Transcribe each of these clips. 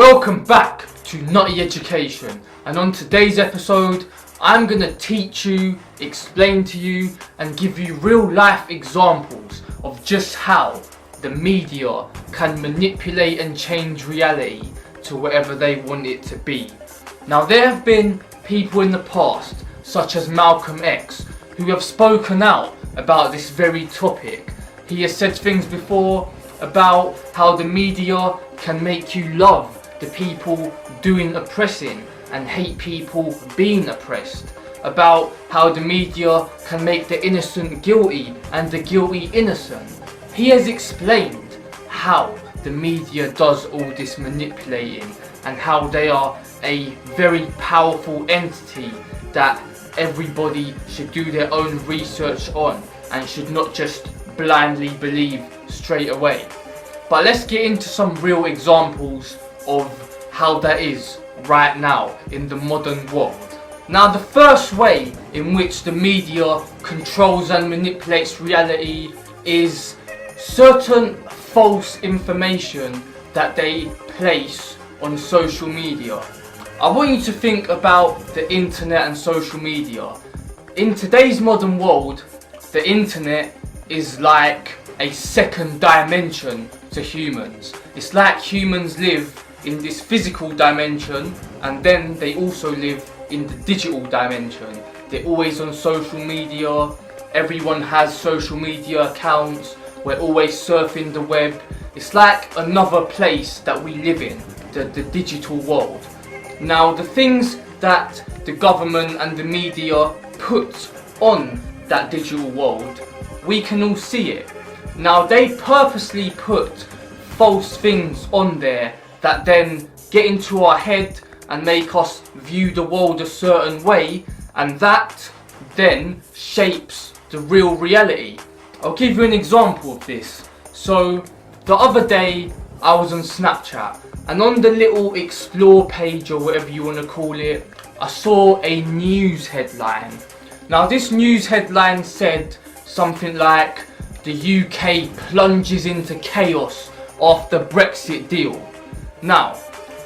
Welcome back to Nutty Education, and on today's episode I'm going to teach you, explain to you and give you real life examples of just how the media can manipulate and change reality to whatever they want it to be. Now there have been people in the past, such as Malcolm X, who have spoken out about this very topic. He has said things before about how the media can make you love the people doing oppressing and hate people being oppressed, about how the media can make the innocent guilty and the guilty innocent. He has explained how the media does all this manipulating and how they are a very powerful entity that everybody should do their own research on and should not just blindly believe straight away. But let's get into some real examples of how that is right now in the modern world. Now the first way in which the media controls and manipulates reality is certain false information that they place on social media. I want you to think about the internet and social media. In today's modern world, the internet is like a second dimension to humans. It's like humans live in this physical dimension and then they also live in the digital dimension. They're always on social media, everyone has social media accounts, we're always surfing the web. It's like another place that we live in, the digital world. Now the things that the government and the media put on that digital world, we can all see it. Now they purposely put false things on there that then get into our head and make us view the world a certain way, and that then shapes the real reality. I'll give you an example of this. So the other day I was on Snapchat, and on the little explore page or whatever you want to call it, I saw a news headline. Now this news headline said something like, the UK plunges into chaos after Brexit deal. Now,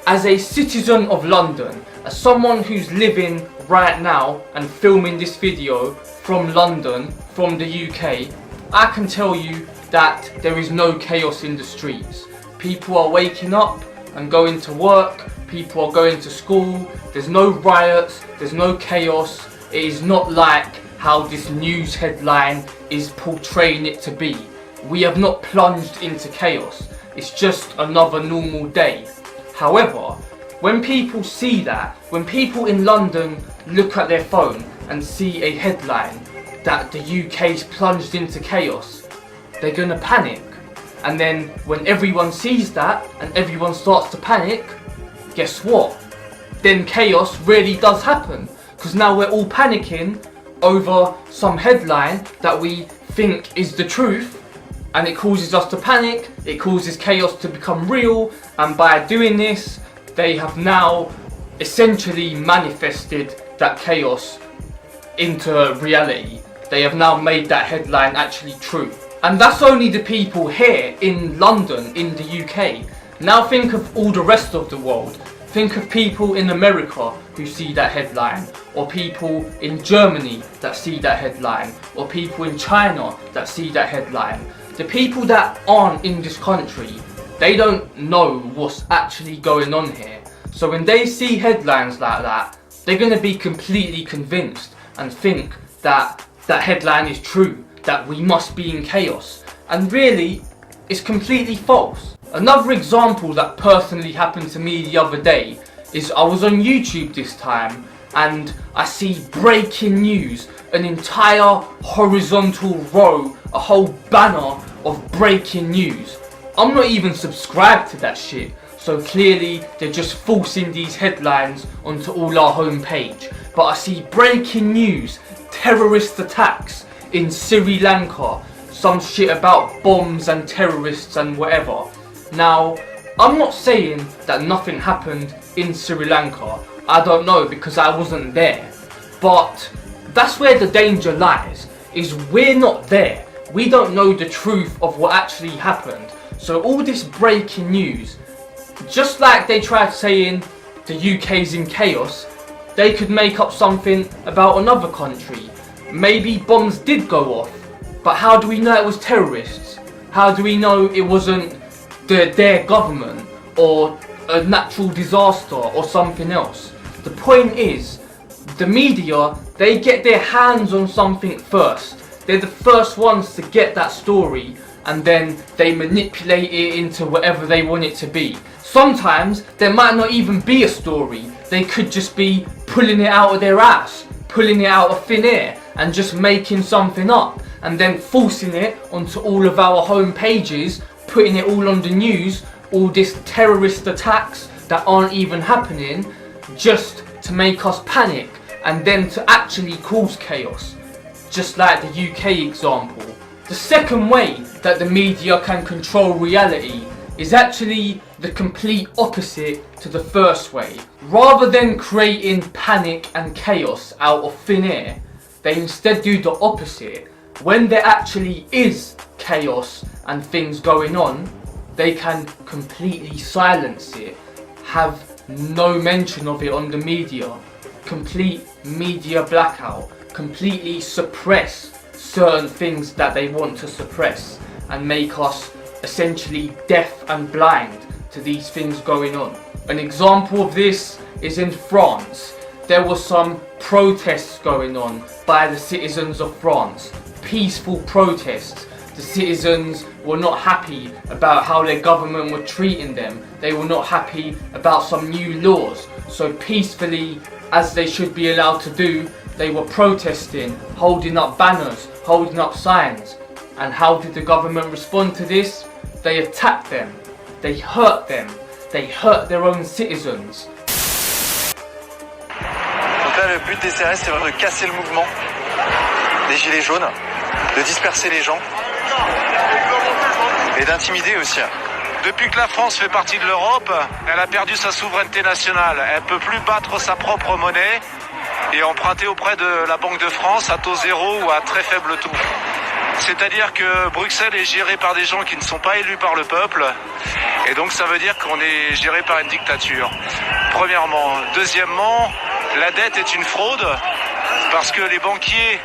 as a citizen of London, as someone who's living right now and filming this video from London, from the UK, I can tell you that there is no chaos in the streets. People are waking up and going to work, people are going to school, there's no riots, there's no chaos. It is not like how this news headline is portraying it to be. We have not plunged into chaos. It's just another normal day. However, when people see that, when people in London look at their phone and see a headline that the UK's plunged into chaos, they're gonna panic. And then when everyone sees that and everyone starts to panic, guess what? Then chaos really does happen. Because now we're all panicking over some headline that we think is the truth, and it causes us to panic, it causes chaos to become real, and by doing this, they have now essentially manifested that chaos into reality. They have now made that headline actually true. And that's only the people here in London, in the UK. Now think of all the rest of the world. Think of people in America who see that headline, or people in Germany that see that headline, or people in China that see that headline. The people that aren't in this country, they don't know what's actually going on here. So when they see headlines like that, they're going to be completely convinced and think that that headline is true, that we must be in chaos. And really, it's completely false. Another example that personally happened to me the other day is I was on YouTube this time and I see breaking news, an entire horizontal row, a whole banner of breaking news. I'm not even subscribed to that shit, so clearly they're just forcing these headlines onto all our homepage. But I see breaking news, terrorist attacks in Sri Lanka, some shit about bombs and terrorists and whatever. Now, I'm not saying that nothing happened in Sri Lanka. I don't know because I wasn't there. But that's where the danger lies, is we're not there. We don't know the truth of what actually happened. So all this breaking news, Just like they tried saying the UK's in chaos, they could make up something about another country. Maybe bombs did go off, but how do we know it was terrorists? How do we know it wasn't their government or a natural disaster or something else? The point is, the media, they get their hands on something first. They're the first ones to get that story, and then they manipulate it into whatever they want it to be. Sometimes there might not even be a story. They could just be pulling it out of their ass, pulling it out of thin air, and just making something up, and then forcing it onto all of our home pages, putting it all on the news, all these terrorist attacks that aren't even happening, just to make us panic, and then to actually cause chaos. Just like the UK example. The second way that the media can control reality is actually the complete opposite to the first way. Rather than creating panic and chaos out of thin air, they instead do the opposite. When there actually is chaos and things going on, they can completely silence it, have no mention of it on the media, complete media blackout, completely suppress certain things that they want to suppress, and make us essentially deaf and blind to these things going on. An example of this is in France. There was some protests going on by the citizens of France, peaceful protests. The citizens were not happy about how their government were treating them. They were not happy about some new laws. So peacefully, as they should be allowed to do, they were protesting, holding up banners, holding up signs. And how did the government respond to this? They attacked them. They hurt them. They hurt their own citizens. Donc là, le but des CRS, c'est vraiment de casser le mouvement des gilets jaunes, de disperser les gens et d'intimider aussi. Depuis que la France fait partie de l'Europe, elle a perdu sa souveraineté nationale. Elle ne peut plus battre sa propre monnaie et emprunter auprès de la Banque de France à taux zéro ou à très faible taux. C'est-à-dire que Bruxelles est gérée par des gens qui ne sont pas élus par le peuple, et donc ça veut dire qu'on est géré par une dictature. Premièrement. Deuxièmement, la dette est une fraude, parce que les banquiers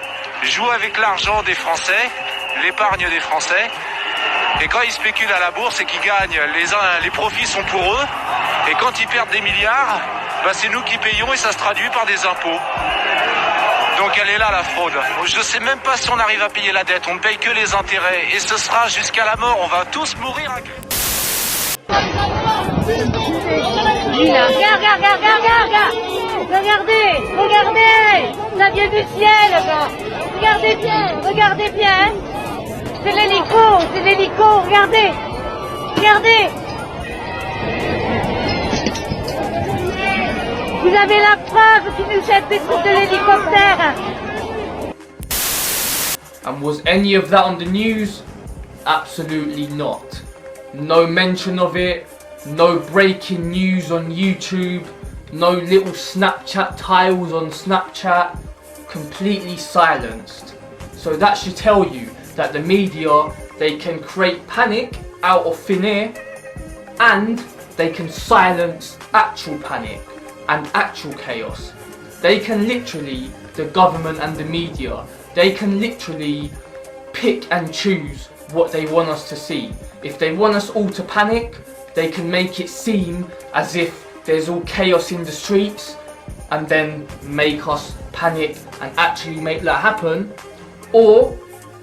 jouent avec l'argent des Français, l'épargne des Français, et quand ils spéculent à la bourse et qu'ils gagnent, les profits sont pour eux, et quand ils perdent des milliards, bah c'est nous qui payons et ça se traduit par des impôts. Donc elle est là la fraude. Je ne sais même pas si on arrive à payer la dette, on ne paye que les intérêts, et ce sera jusqu'à la mort, on va tous mourir. Regardez, ça vient du ciel là. Regardez bien. C'est l'hélico, regardez. Vous avez la preuve qui nous jette des trucs de l'hélicoptère. And was any of that on the news? Absolutely not. No mention of it, no breaking news on YouTube, no little Snapchat tiles on Snapchat, completely silenced. So that should tell you that the media, they can create panic out of thin air, and they can silence actual panic and actual chaos. They can literally, the government and the media, they can literally pick and choose what they want us to see. If they want us all to panic, they can make it seem as if there's all chaos in the streets, and then make us panic and actually make that happen. Or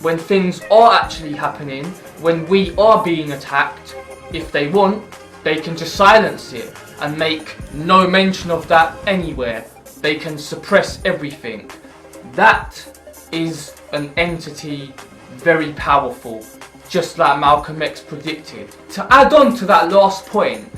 when things are actually happening, when we are being attacked, if they want, they can just silence it and make no mention of that anywhere. They can suppress everything. That is an entity very powerful, just like Malcolm X predicted. To add on to that last point,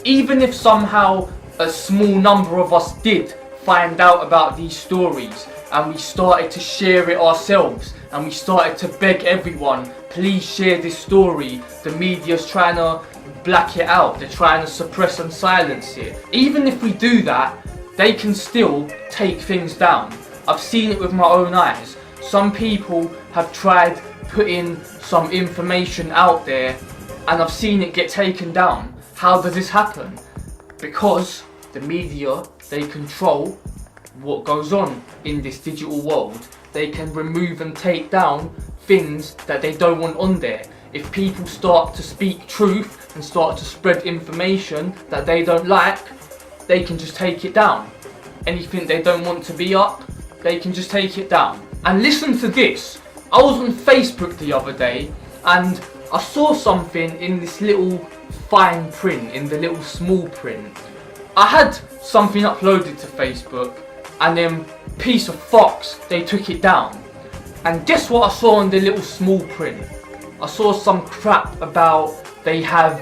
even if somehow a small number of us did find out about these stories and we started to share it ourselves and we started to beg everyone, please share this story, the media's trying to black it out, they're trying to suppress and silence it. Even if we do that, they can still take things down. I've seen it with my own eyes. Some people have tried putting some information out there and I've seen it get taken down. How does this happen? Because the media, they control what goes on in this digital world. They can remove and take down things that they don't want on there. If people start to speak truth and start to spread information that they don't like, they can just take it down. Anything they don't want to be up, they can just take it down. And listen to this. I was on Facebook the other day and I saw something in this little fine print, in the little small print. I had something uploaded to Facebook and then piece of fox, they took it down. And guess what I saw in the little small print? I saw some crap about they have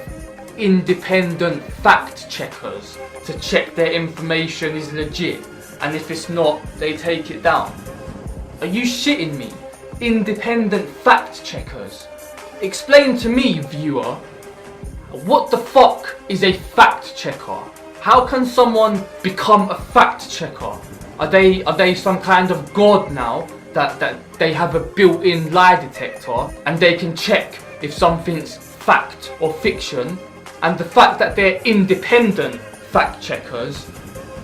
independent fact checkers to check their information is legit, and if it's not, they take it down. Are you shitting me? Independent fact checkers? Explain to me, viewer, what the fuck is a fact checker? How can someone become a fact checker? Are they some kind of god now that they have a built-in lie detector and they can check if something's fact or fiction? And the fact that they're independent fact checkers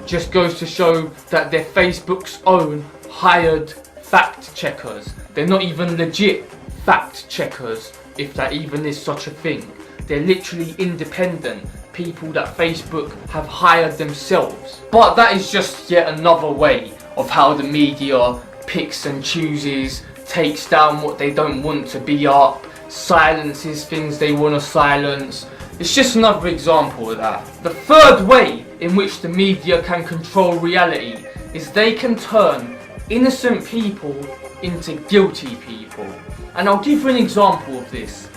just goes to show that they're Facebook's own hired fact checkers. They're not even legit fact checkers, if that even is such a thing. They're literally independent people that Facebook have hired themselves. But that is just yet another way of how the media picks and chooses, takes down what they don't want to be up, silences things they want to silence. It's just another example of that. The third way in which the media can control reality is they can turn innocent people into guilty people. And I'll give you an example of this.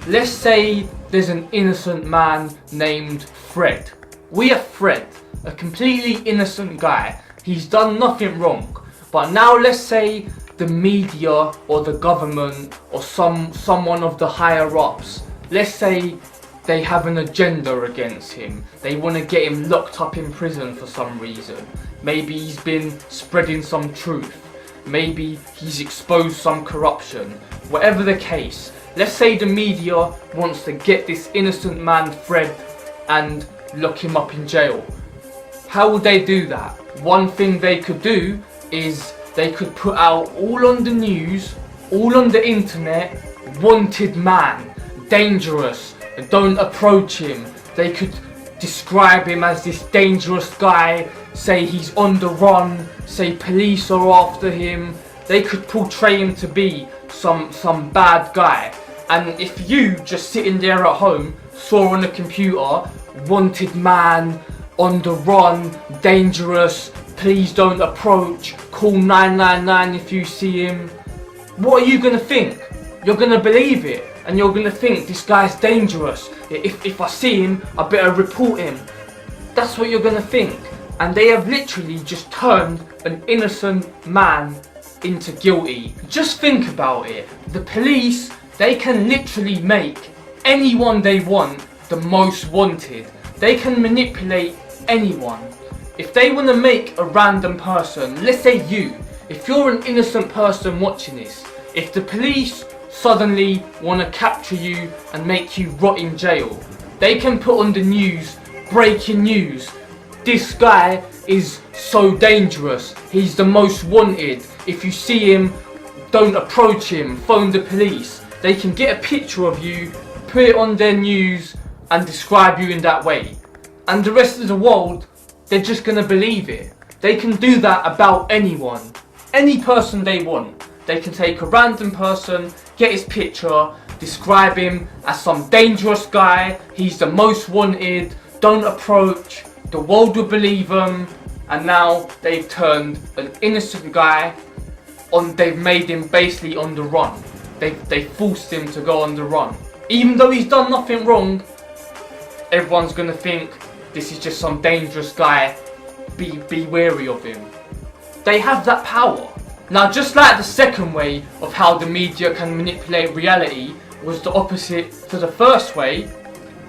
Let's say there's an innocent man named Fred. We have Fred, a completely innocent guy. He's done nothing wrong. But now let's say the media or the government or someone of the higher ups, let's say they have an agenda against him. They want to get him locked up in prison for some reason. Maybe he's been spreading some truth. Maybe he's exposed some corruption. Whatever the case, let's say the media wants to get this innocent man Fred and lock him up in jail. How would they do that? One thing they could do is they could put out all on the news, all on the internet, wanted man, dangerous, don't approach him. They could describe him as this dangerous guy, say he's on the run, say police are after him. They could portray him to be some bad guy. And if you just sitting there at home saw on the computer, wanted man, on the run, dangerous, please don't approach, call 999 if you see him, what are you gonna think? You're gonna believe it, and you're gonna think this guy's dangerous. If I see him, I better report him. That's what you're gonna think. And they have literally just turned an innocent man into guilty. Just think about it. The police, they can literally make anyone they want the most wanted. They can manipulate anyone. If they want to make a random person, let's say you, if you're an innocent person watching this, if the police suddenly want to capture you and make you rot in jail, they can put on the news, breaking news, this guy is so dangerous, he's the most wanted, if you see him, don't approach him, phone the police. They can get a picture of you, put it on their news and describe you in that way. And the rest of the world, they're just gonna believe it. They can do that about anyone. Any person they want. They can take a random person, get his picture, describe him as some dangerous guy, he's the most wanted, don't approach, the world will believe them, and now they've turned an innocent guy on, they've made him basically on the run. They forced him to go on the run. Even though he's done nothing wrong, everyone's gonna think this is just some dangerous guy, be wary of him. They have that power. Now, just like the second way of how the media can manipulate reality was the opposite to the first way,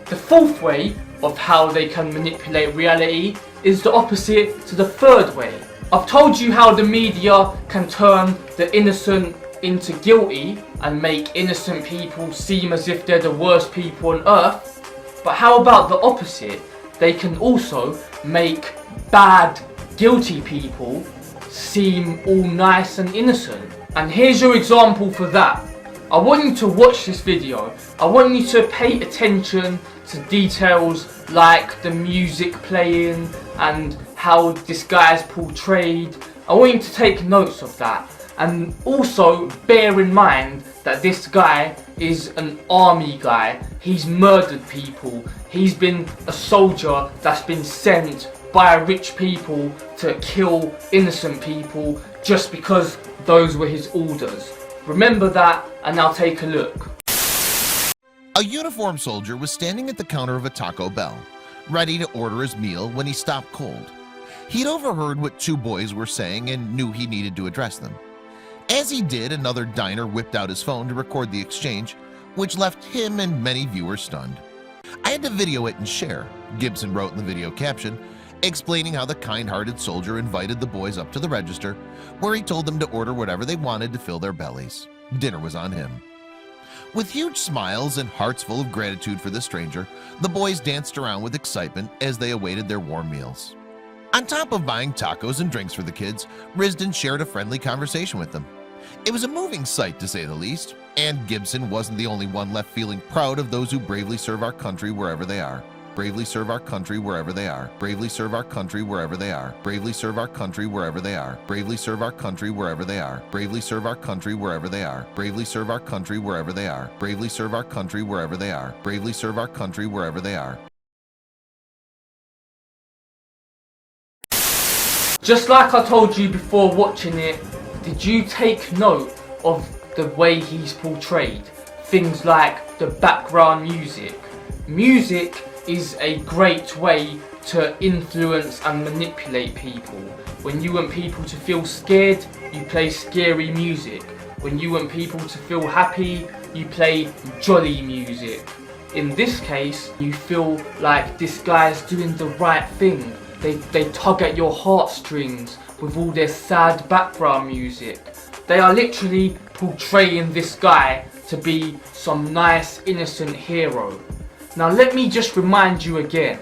the fourth way of how they can manipulate reality is the opposite to the third way. I've told you how the media can turn the innocent into guilty and make innocent people seem as if they're the worst people on earth. But how about the opposite? They can also make bad, guilty people seem all nice and innocent. And here's your example for that. I want you to watch this video. I want you to pay attention to details like the music playing and how this guy is portrayed. I want you to take notes of that. And also bear in mind that this guy is an army guy. He's murdered people. He's been a soldier that's been sent by rich people to kill innocent people just because those were his orders. Remember that, and now take a look. A uniformed soldier was standing at the counter of a Taco Bell, ready to order his meal when he stopped cold. He'd overheard what two boys were saying and knew he needed to address them. As he did, another diner whipped out his phone to record the exchange, which left him and many viewers stunned. "I had to video it and share," Gibson wrote in the video caption, explaining how the kind-hearted soldier invited the boys up to the register, where he told them to order whatever they wanted to fill their bellies. Dinner was on him. With huge smiles and hearts full of gratitude for the stranger, the boys danced around with excitement as they awaited their warm meals. On top of buying tacos and drinks for the kids, Risden shared a friendly conversation with them. It was a moving sight, to say the least, and Gibson wasn't the only one left feeling proud of those who bravely serve our country wherever they are. Bravely serve our country wherever they are. Bravely serve our country wherever they are. Bravely serve our country wherever they are. Bravely serve our country wherever they are. Bravely serve our country wherever they are. Bravely serve our country wherever they are. Bravely serve our country wherever they are. Bravely serve our country wherever they are. Just like I told you before watching it, did you take note of the way he's portrayed? Things like the background music. Music is a great way to influence and manipulate people. When you want people to feel scared, you play scary music. When you want people to feel happy, you play jolly music. In this case, you feel like this guy's doing the right thing. They tug at your heartstrings with all their sad background music. They are literally portraying this guy to be some nice, innocent hero. Now let me just remind you again,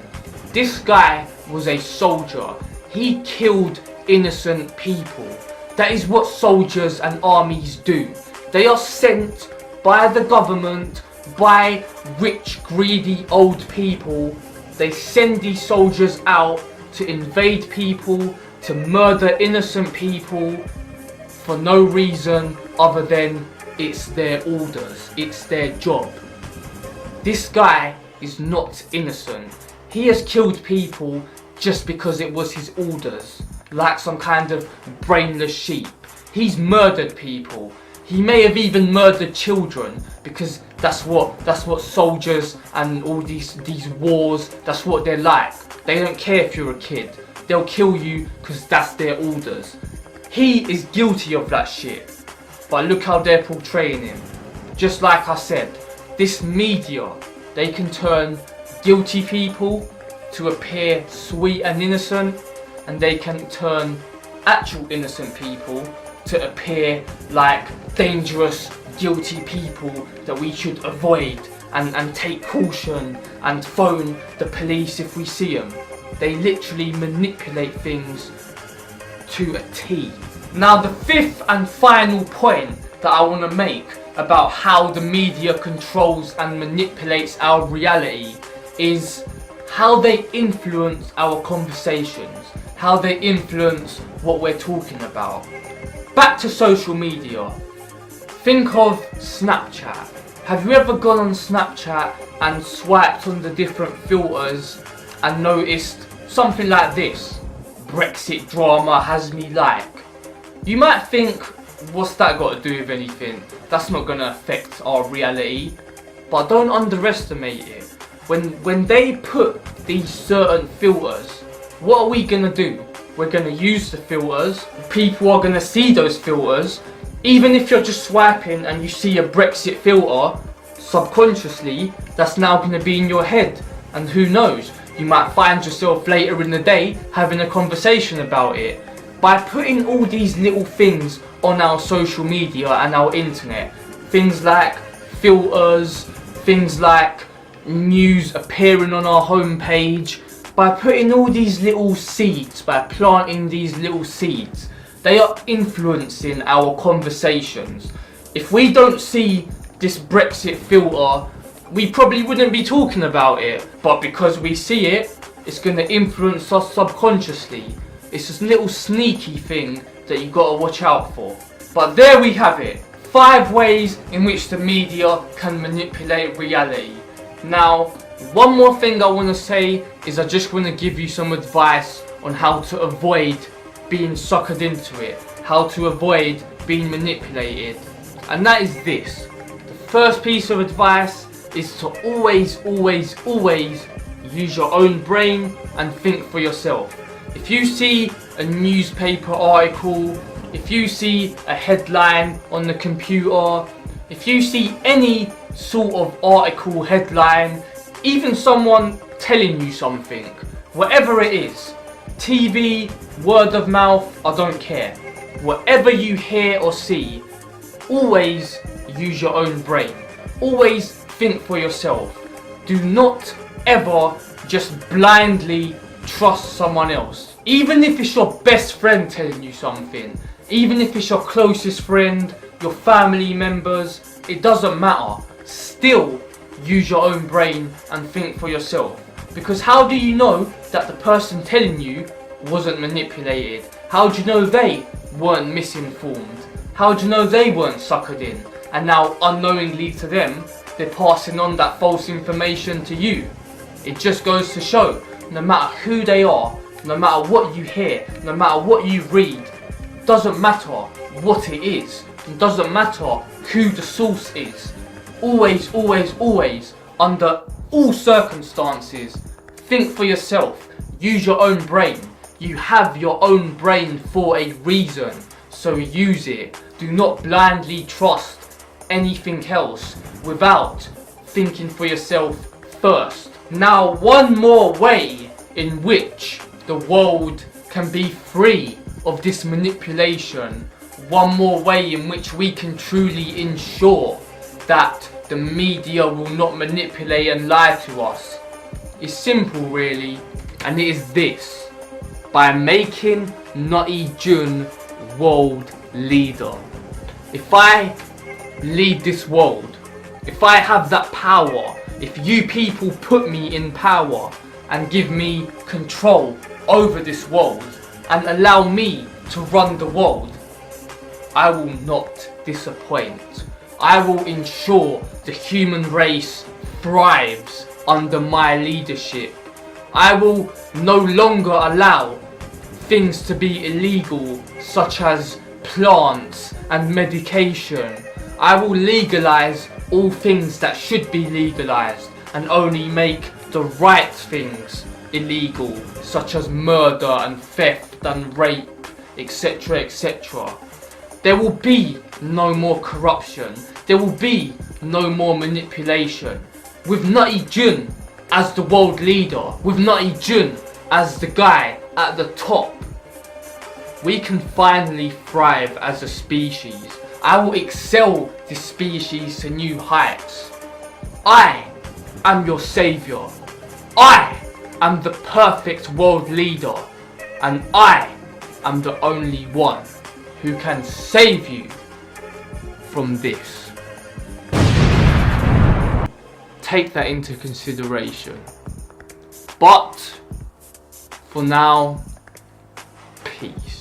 this guy was a soldier. He killed innocent people. That is what soldiers and armies do. They are sent by the government, by rich, greedy, old people. They send these soldiers out to invade people, to murder innocent people for no reason other than it's their orders, it's their job. This guy is not innocent. He has killed people just because it was his orders, like some kind of brainless sheep. He's murdered people. He may have even murdered children because that's what soldiers and all these wars, that's what they're like. They don't care if you're a kid. They'll kill you because that's their orders. He is guilty of that shit. But look how they're portraying him. Just like I said, this media, they can turn guilty people to appear sweet and innocent, and they can turn actual innocent people to appear like dangerous, guilty people that we should avoid and take caution and phone the police if we see them. They literally manipulate things to a T. Now the fifth and final point that I want to make about how the media controls and manipulates our reality is how they influence our conversations, how they influence what we're talking about. Back to social media. Think of Snapchat. Have you ever gone on Snapchat and swiped on the different filters and noticed something like this? Brexit drama has me like. You might think, what's that got to do with anything? That's not going to affect our reality. But don't underestimate it. When they put these certain filters, what are we going to do? We're going to use the filters. People are going to see those filters. Even if you're just swiping and you see a Brexit filter, subconsciously, that's now going to be in your head. And who knows? You might find yourself later in the day having a conversation about it. By putting all these little things on our social media and our internet, things like filters, things like news appearing on our homepage, by putting all these little seeds, by planting these little seeds, they are influencing our conversations. If we don't see this Brexit filter, we probably wouldn't be talking about it, but because we see it, it's going to influence us subconsciously. It's this little sneaky thing that you got to watch out for. But there we have it, 5 ways in which the media can manipulate reality. Now, one more thing I want to say is I just want to give you some advice on how to avoid being suckered into it, how to avoid being manipulated, and that is this. The first piece of advice is to always use your own brain and think for yourself. If you see a newspaper article, if you see a headline on the computer, if you see any sort of article, headline, even someone telling you something, whatever it is, TV, word of mouth, I don't care. Whatever you hear or see, always use your own brain. Always think for yourself. Do not ever just blindly trust someone else. Even if it's your best friend telling you something, even if it's your closest friend, your family members, it doesn't matter. Still use your own brain and think for yourself. Because how do you know that the person telling you wasn't manipulated? How do you know they weren't misinformed? How do you know they weren't suckered in? And now unknowingly to them, they're passing on that false information to you. It just goes to show, no matter who they are, no matter what you hear, no matter what you read, doesn't matter what it is, it doesn't matter who the source is. Always, under all circumstances, think for yourself, use your own brain. You have your own brain for a reason, so use it. Do not blindly trust anything else without thinking for yourself first. Now, one more way in which the world can be free of this manipulation, one more way in which we can truly ensure that the media will not manipulate and lie to us, is simple really, and it is this: by making Nutty Jun world leader. If I lead this world, if I have that power, if you people put me in power and give me control over this world and allow me to run the world, I will not disappoint. I will ensure the human race thrives under my leadership. I will no longer allow things to be illegal, such as plants and medication. I will legalize all things that should be legalized and only make the right things illegal, such as murder and theft and rape, etc, etc. There will be no more corruption. There will be no more manipulation. With Nutty Jun as the world leader, with Nutty Jun as the guy at the top, we can finally thrive as a species. I will excel this species to new heights. I am your saviour. I am the perfect world leader. And I am the only one who can save you from this. Take that into consideration. But for now, peace.